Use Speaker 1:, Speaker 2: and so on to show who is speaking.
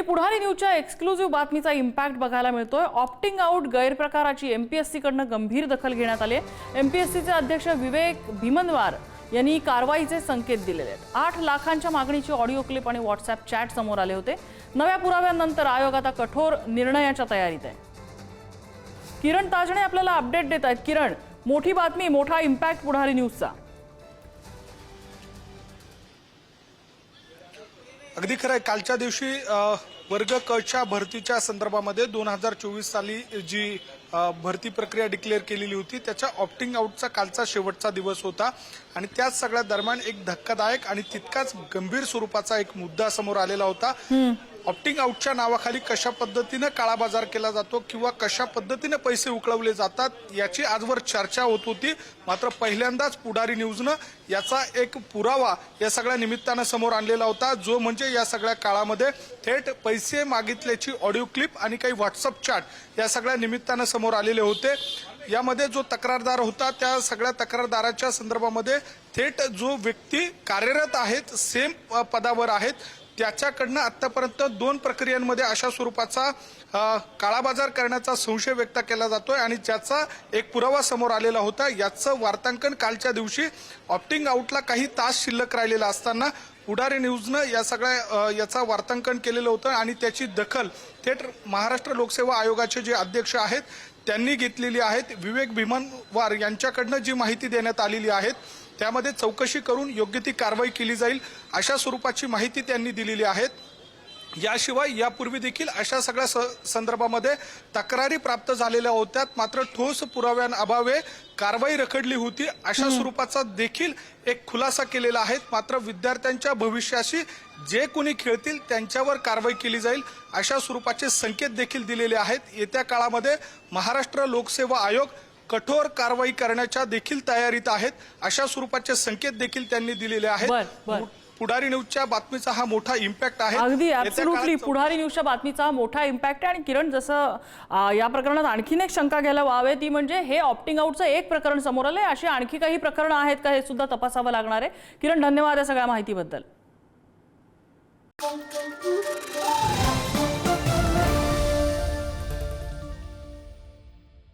Speaker 1: पुढारी न्यूजच्या एक्सक्लुझिव्ह बातमीचा इम्पॅक्ट बघायला मिळतोय। ऑप्टिंग आउट गैरप्रकाराची एमपीएससी कडनं गंभीर दखल घेण्यात आली आहे। एमपीएससीचे अध्यक्ष विवेक भीमनवार यांनी कारवाईचे संकेत दिलेले आहेत। 8 लाखांच्या मागणीची ऑडिओ क्लिप आणि व्हॉट्सअप चॅट समोर आले होते। नव्या पुराव्यांनंतर आयोग आता कठोर निर्णयाच्या तयारीत आहे। किरण ताजणे आपल्याला अपडेट देत आहेत। किरण, मोठी बातमी, मोठा इम्पॅक्ट पुढारी न्यूजचा।
Speaker 2: अगदी खरं आहे। कालच्या दिवशी वर्ग क च्या भरतीच्या संदर्भामध्ये 2024 साली जी भरती प्रक्रिया डिक्लेअर केलेली होती त्याच्या ऑप्टिंग आउटचा कालचा शेवटचा दिवस होता आणि त्याच सगळ्या दरम्यान एक धक्कादायक आणि तितकाच गंभीर स्वरूपाचा एक मुद्दा समोर आलेला होता। ऑप्टिंग आउटच्या नावाखाली कशा पद्धतीने काळा बाजार केला जातो किंवा कशा पद्धतीने पैसे उकळवले जातात याची आजवर चर्चा होत होती। मात्र पहिल्यांदाच पुढारी न्यूजनं याचा एक पुरावा या सगळ्या निमित्तानं समोर आणलेला होता, जो म्हणजे या सगळ्या काळामध्ये थेट पैसे मागितल्याची ऑडिओ क्लिप आणि काही व्हॉट्सअप चॅट या सगळ्या निमित्तानं समोर आलेले होते। यामध्ये जो तक्रारदार होता त्या सगळ्या तक्रारदाराच्या संदर्भामध्ये थेट जो व्यक्ती कार्यरत आहेत, सेम पदावर आहेत, त्याच्याकडनं आतापर्यंत 2 प्रक्रियांमध्ये अशा स्वरूपाचा काळा बाजार करण्याचा संशय व्यक्त केला जातोय आणि ज्याचा एक पुरावा समोर आलेला होता। याचं वार्तांकन कालच्या दिवशी ऑप्टिंग आउटला काही तास शिल्लक राहिलेला असताना पुढारी न्यूजनं या सगळ्या याचा वार्तांकन केलेलं होतं आणि त्याची दखल थेट महाराष्ट्र लोकसेवा आयोगाचे जे अध्यक्ष आहेत त्यांनी घेतलेली आहे। विवेक भीमनवार यांच्याकडनं जी माहिती देण्यात आलेली आहे त्यामध्ये चौकशी करून योग्य ती कारवाई केली जाईल अशा स्वरूपाची माहिती त्यांनी दिलेली आहे। याशिवाय यापूर्वी देखील अशा सगळ्या संदर्भामध्ये तक्रारी प्राप्त झालेल्या होत्या, मात्र ठोस पुराव्यांअभावे कारवाई रखडली होती अशा स्वरूपाचा देखील एक खुलासा केलेला आहे। मात्र विद्यार्थ्यांच्या भविष्याशी जे कोणी खेळतील त्यांच्यावर कारवाई केली जाईल अशा स्वरूपाचे संकेत देखील दिलेले आहेत। येत्या काळामध्ये महाराष्ट्र लोकसेवा आयोग कठोर कारवाई करण्याच्या देखील तयारीत आहेत अशा स्वरूपाचे संकेत देखील त्यांनी दिलेले आहेत। पुढारी न्यूजच्या बातमीचा हा मोठा इम्पॅक्ट आहे।
Speaker 1: अगदी ॲब्सोल्युटली पुढारी न्यूजच्या बातमीचा हा मोठा इम्पॅक्ट आहे। आणि किरण, जसं या प्रकरणात आणखीन एक शंका घ्यायला वावे ती म्हणजे हे ऑप्टिंग आउटचं एक प्रकरण समोर आलंय, अशी आणखी काही प्रकरणं आहेत का हे सुद्धा तपासावं लागणार आहे। किरण, धन्यवाद या सगळ्या माहितीबद्दल।